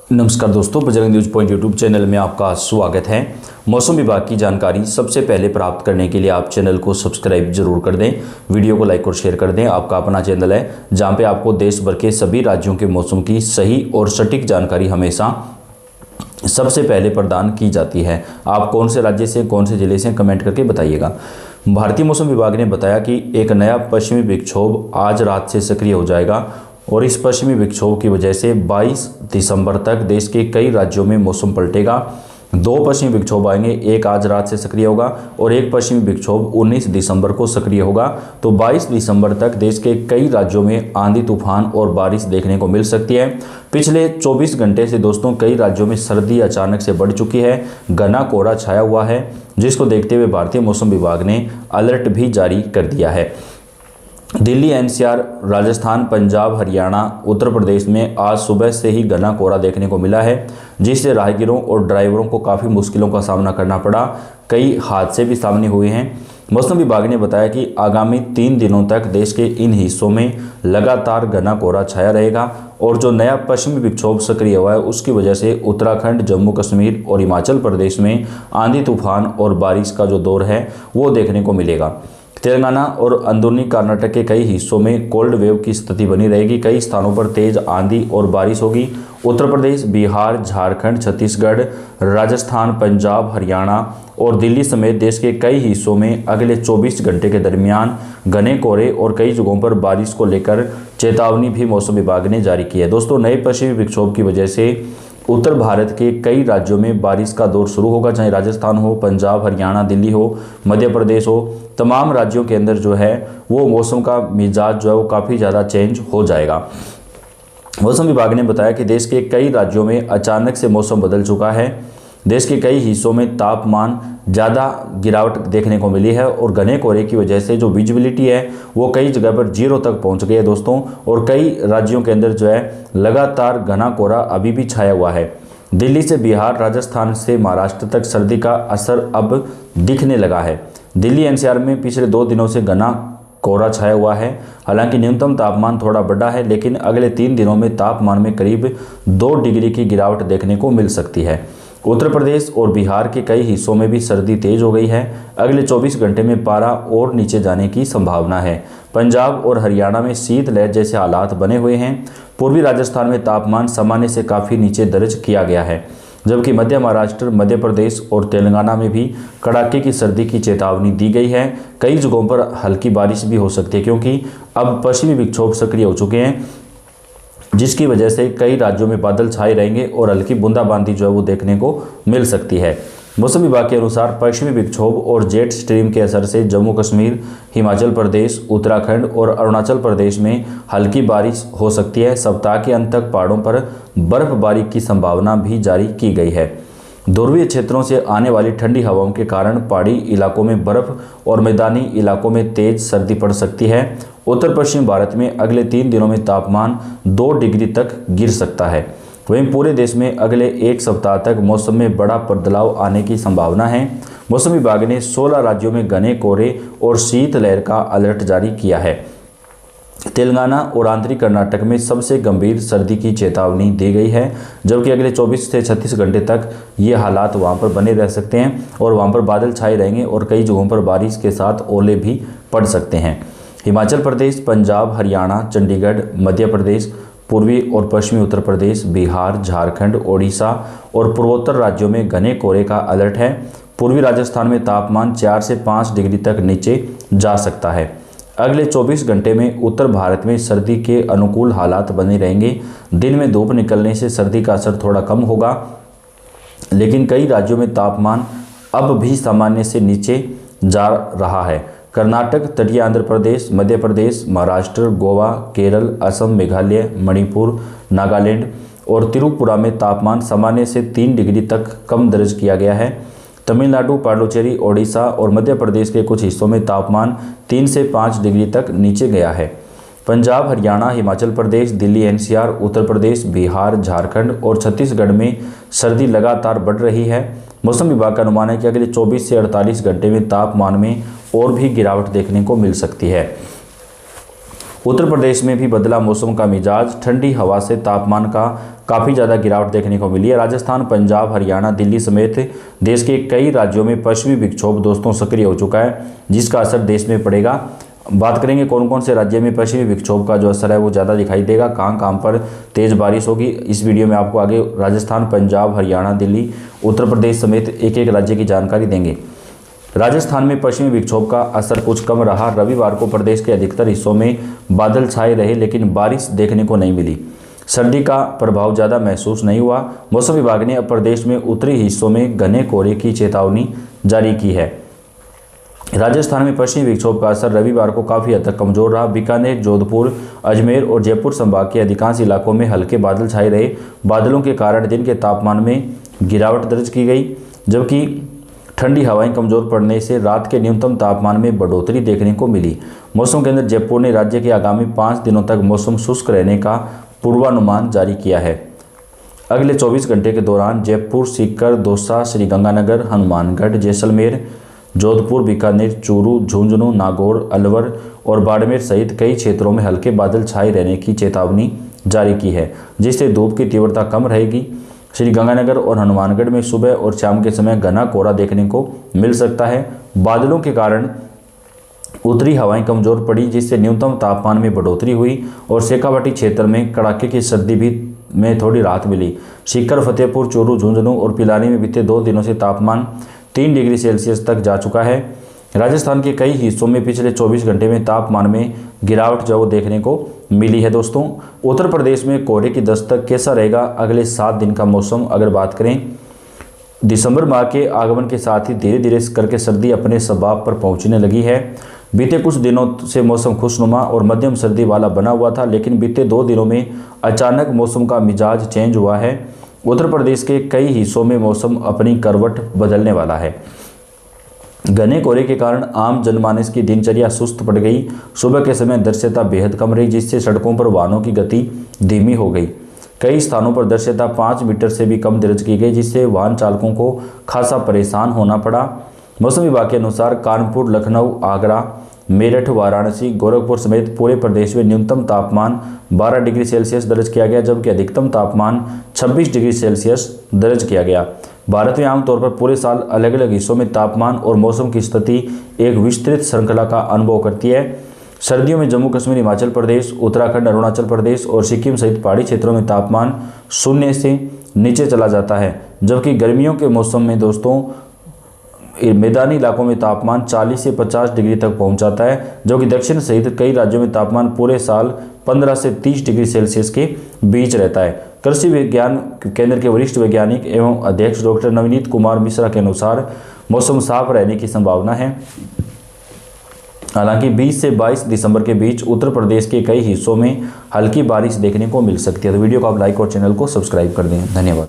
नमस्कार दोस्तों, Bajrang news point YouTube channel में आपका स्वागत है। मौसम विभाग की जानकारी सबसे पहले प्राप्त करने के लिए आप चैनल को सब्सक्राइब जरूर कर दें, वीडियो को लाइक और शेयर कर दें। आपका अपना चैनल है जहां पे आपको देश भर के सभी राज्यों के मौसम की सही और सटीक जानकारी हमेशा सबसे पहले प्रदान की जाती है। आप कौन से राज्य से, कौन से जिले से, कमेंट करके बताइएगा। भारतीय मौसम विभाग ने बताया कि एक नया पश्चिमी विक्षोभ आज रात से सक्रिय हो जाएगा और इस पश्चिमी विक्षोभ की वजह से 22 दिसंबर तक देश के कई राज्यों में मौसम पलटेगा। दो पश्चिमी विक्षोभ आएंगे, एक आज रात से सक्रिय होगा और एक पश्चिमी विक्षोभ 19 दिसंबर को सक्रिय होगा। तो 22 दिसंबर तक देश के कई राज्यों में आंधी तूफान और बारिश देखने को मिल सकती है। पिछले 24 घंटे से दोस्तों कई राज्यों में सर्दी अचानक से बढ़ चुकी है, घना कोहरा छाया हुआ है, जिसको देखते हुए भारतीय मौसम विभाग ने अलर्ट भी जारी कर दिया है। दिल्ली, एनसीआर, राजस्थान, पंजाब, हरियाणा, उत्तर प्रदेश में आज सुबह से ही घना कोहरा देखने को मिला है, जिससे राहगीरों और ड्राइवरों को काफ़ी मुश्किलों का सामना करना पड़ा। कई हादसे भी सामने हुए हैं। मौसम विभाग ने बताया कि आगामी 3 दिनों तक देश के इन हिस्सों में लगातार घना कोहरा छाया रहेगा और जो नया पश्चिमी विक्षोभ सक्रिय हुआ है उसकी वजह से उत्तराखंड, जम्मू कश्मीर और हिमाचल प्रदेश में आंधी तूफान और बारिश का जो दौर है वो देखने को मिलेगा। तेलंगाना और अंदरूनी कर्नाटक के कई हिस्सों में कोल्ड वेव की स्थिति बनी रहेगी। कई स्थानों पर तेज आंधी और बारिश होगी। उत्तर प्रदेश, बिहार, झारखंड, छत्तीसगढ़, राजस्थान, पंजाब, हरियाणा और दिल्ली समेत देश के कई हिस्सों में अगले 24 घंटे के दरमियान घने कोहरे और कई जगहों पर बारिश को लेकर चेतावनी भी मौसम विभाग ने जारी की है। दोस्तों, नए पश्चिमी विक्षोभ की वजह से उत्तर भारत के कई राज्यों में बारिश का दौर शुरू होगा, चाहे राजस्थान हो, पंजाब, हरियाणा, दिल्ली हो, मध्य प्रदेश हो। तमाम राज्यों के अंदर जो है वो मौसम का मिजाज जो है वो काफ़ी ज़्यादा चेंज हो जाएगा। मौसम विभाग ने बताया कि देश के कई राज्यों में अचानक से मौसम बदल चुका है। देश के कई हिस्सों में तापमान ज़्यादा गिरावट देखने को मिली है और घने कोहरे की वजह से जो विजिबिलिटी है वो कई जगह पर 0 तक पहुंच गई है दोस्तों। और कई राज्यों के अंदर जो है लगातार घना कोहरा अभी भी छाया हुआ है। दिल्ली से बिहार, राजस्थान से महाराष्ट्र तक सर्दी का असर अब दिखने लगा है। दिल्ली एनसीआर में पिछले 2 दिनों से घना कोहरा छाया हुआ है। हालांकि न्यूनतम तापमान थोड़ा बढ़ा है, लेकिन अगले 3 दिनों में तापमान में करीब 2 डिग्री की गिरावट देखने को मिल सकती है। उत्तर प्रदेश और बिहार के कई हिस्सों में भी सर्दी तेज हो गई है। अगले 24 घंटे में पारा और नीचे जाने की संभावना है। पंजाब और हरियाणा में शीतलहर जैसे हालात बने हुए हैं। पूर्वी राजस्थान में तापमान सामान्य से काफ़ी नीचे दर्ज किया गया है, जबकि मध्य महाराष्ट्र, मध्य प्रदेश और तेलंगाना में भी कड़ाके की सर्दी की चेतावनी दी गई है। कई जगहों पर हल्की बारिश भी हो सकती है, क्योंकि अब पश्चिमी विक्षोभ सक्रिय हो चुके हैं, जिसकी वजह से कई राज्यों में बादल छाए रहेंगे और हल्की बूंदाबांदी जो है वो देखने को मिल सकती है। मौसम विभाग के अनुसार पश्चिमी विक्षोभ और जेट स्ट्रीम के असर से जम्मू कश्मीर, हिमाचल प्रदेश, उत्तराखंड और अरुणाचल प्रदेश में हल्की बारिश हो सकती है। सप्ताह के अंत तक पहाड़ों पर बर्फबारी की संभावना भी जारी की गई है। ध्रुवीय क्षेत्रों से आने वाली ठंडी हवाओं के कारण पहाड़ी इलाकों में बर्फ और मैदानी इलाकों में तेज सर्दी पड़ सकती है। उत्तर पश्चिम भारत में अगले 3 दिनों में तापमान 2 डिग्री तक गिर सकता है। वहीं पूरे देश में अगले 1 सप्ताह तक मौसम में बड़ा बदलाव आने की संभावना है। मौसम विभाग ने 16 राज्यों में घने कोहरे और शीतलहर का अलर्ट जारी किया है। तेलंगाना और आंतरिक कर्नाटक में सबसे गंभीर सर्दी की चेतावनी दी गई है, जबकि अगले 24 से 36 घंटे तक ये हालात वहां पर बने रह सकते हैं और वहां पर बादल छाए रहेंगे और कई जगहों पर बारिश के साथ ओले भी पड़ सकते हैं। हिमाचल प्रदेश, पंजाब, हरियाणा, चंडीगढ़, मध्य प्रदेश, पूर्वी और पश्चिमी उत्तर प्रदेश, बिहार, झारखंड, ओडिशा और पूर्वोत्तर राज्यों में घने कोहरे का अलर्ट है। पूर्वी राजस्थान में तापमान 4 से 5 डिग्री तक नीचे जा सकता है। अगले 24 घंटे में उत्तर भारत में सर्दी के अनुकूल हालात बने रहेंगे। दिन में धूप निकलने से सर्दी का असर थोड़ा कम होगा, लेकिन कई राज्यों में तापमान अब भी सामान्य से नीचे जा रहा है। कर्नाटक, तटीय आंध्र प्रदेश, मध्य प्रदेश, महाराष्ट्र, गोवा, केरल, असम, मेघालय, मणिपुर, नागालैंड और त्रिपुरा में तापमान सामान्य से 3 डिग्री तक कम दर्ज किया गया है। तमिलनाडु, पांडुचेरी, ओडिशा और मध्य प्रदेश के कुछ हिस्सों में तापमान 3 से 5 डिग्री तक नीचे गया है। पंजाब, हरियाणा, हिमाचल प्रदेश, दिल्ली एनसीआर, उत्तर प्रदेश, बिहार, झारखंड और छत्तीसगढ़ में सर्दी लगातार बढ़ रही है। मौसम विभाग का अनुमान है कि अगले 24 से 48 घंटे में तापमान में और भी गिरावट देखने को मिल सकती है। उत्तर प्रदेश में भी बदला मौसम का मिजाज, ठंडी हवा से तापमान का काफ़ी ज़्यादा गिरावट देखने को मिली है। राजस्थान, पंजाब, हरियाणा, दिल्ली समेत देश के कई राज्यों में पश्चिमी विक्षोभ दोस्तों सक्रिय हो चुका है, जिसका असर देश में पड़ेगा। बात करेंगे कौन कौन से राज्य में पश्चिमी विक्षोभ का जो असर है वो ज़्यादा दिखाई देगा, कहाँ पर तेज़ बारिश होगी। इस वीडियो में आपको आगे राजस्थान, पंजाब, हरियाणा, दिल्ली, उत्तर प्रदेश समेत एक एक राज्य की जानकारी देंगे। राजस्थान में पश्चिमी विक्षोभ का असर कुछ कम रहा। रविवार को प्रदेश के अधिकतर हिस्सों में बादल छाए रहे, लेकिन बारिश देखने को नहीं मिली। सर्दी का प्रभाव ज़्यादा महसूस नहीं हुआ। मौसम विभाग ने अब प्रदेश में उत्तरी हिस्सों में घने कोहरे की चेतावनी जारी की है। राजस्थान में पश्चिमी विक्षोभ का असर रविवार को काफ़ी हद तक कमजोर रहा। बीकानेर, जोधपुर, अजमेर और जयपुर संभाग के अधिकांश इलाकों में हल्के बादल छाए रहे। बादलों के कारण दिन के तापमान में गिरावट दर्ज की गई, जबकि ठंडी हवाएं कमजोर पड़ने से रात के न्यूनतम तापमान में बढ़ोतरी देखने को मिली। मौसम केंद्र जयपुर ने राज्य के आगामी 5 दिनों तक मौसम शुष्क रहने का पूर्वानुमान जारी किया है। अगले 24 घंटे के दौरान जयपुर, सीकर, दौसा, श्रीगंगानगर, हनुमानगढ़, जैसलमेर, जोधपुर, बीकानेर, चूरू, झुंझुनू, नागौर, अलवर और बाड़मेर सहित कई क्षेत्रों में हल्के बादल छाए रहने की चेतावनी जारी की है, जिससे धूप की तीव्रता कम रहेगी। श्रीगंगानगर और हनुमानगढ़ में सुबह और शाम के समय घना कोहरा देखने को मिल सकता है। बादलों के कारण उत्तरी हवाएं कमजोर पड़ी, जिससे न्यूनतम तापमान में बढ़ोतरी हुई और शेखावाटी क्षेत्र में कड़ाके की सर्दी भी में थोड़ी राहत मिली। सीकर, फतेहपुर, चूरू, झुंझुनू और पिलानी में बीते 2 दिनों से तापमान 3 डिग्री सेल्सियस तक जा चुका है। राजस्थान के कई हिस्सों में पिछले 24 घंटे में तापमान में गिरावट जो देखने को मिली है। दोस्तों, उत्तर प्रदेश में कोहरे की दस्तक कैसा रहेगा अगले 7 दिन का मौसम अगर बात करें, दिसंबर माह के आगमन के साथ ही धीरे धीरे करके सर्दी अपने स्वभाव पर पहुंचने लगी है। बीते कुछ दिनों से मौसम खुशनुमा और मध्यम सर्दी वाला बना हुआ था, लेकिन बीते 2 दिनों में अचानक मौसम का मिजाज चेंज हुआ है। उत्तर प्रदेश के कई हिस्सों में मौसम अपनी करवट बदलने वाला है। घने कोहरे के कारण आम जनमानस की दिनचर्या सुस्त पड़ गई। सुबह के समय दृश्यता बेहद कम रही, जिससे सड़कों पर वाहनों की गति धीमी हो गई। कई स्थानों पर दृश्यता 5 मीटर से भी कम दर्ज की गई, जिससे वाहन चालकों को खासा परेशान होना पड़ा। मौसम विभाग के अनुसार कानपुर, लखनऊ, आगरा, मेरठ, वाराणसी, गोरखपुर समेत पूरे प्रदेश में न्यूनतम तापमान 12 डिग्री सेल्सियस दर्ज किया गया, जबकि अधिकतम तापमान 26 डिग्री सेल्सियस दर्ज किया गया। भारत में आमतौर पर पूरे साल अलग अलग हिस्सों में तापमान और मौसम की स्थिति एक विस्तृत श्रृंखला का अनुभव करती है। सर्दियों में जम्मू कश्मीर, हिमाचल प्रदेश, उत्तराखंड, अरुणाचल प्रदेश और सिक्किम सहित पहाड़ी क्षेत्रों में तापमान 0 से नीचे चला जाता है, जबकि गर्मियों के मौसम में दोस्तों मैदानी इलाकों में तापमान 40 से 50 डिग्री तक पहुंच जाता है, जो कि दक्षिण सहित कई राज्यों में तापमान पूरे साल 15 से 30 डिग्री सेल्सियस के बीच रहता है। कृषि विज्ञान केंद्र के वरिष्ठ वैज्ञानिक एवं अध्यक्ष डॉक्टर नवनीत कुमार मिश्रा के अनुसार मौसम साफ रहने की संभावना है। हालांकि 20 से 22 दिसंबर के बीच उत्तर प्रदेश के कई हिस्सों में हल्की बारिश देखने को मिल सकती है। तो वीडियो को आप लाइक और चैनल को सब्सक्राइब कर दें। धन्यवाद।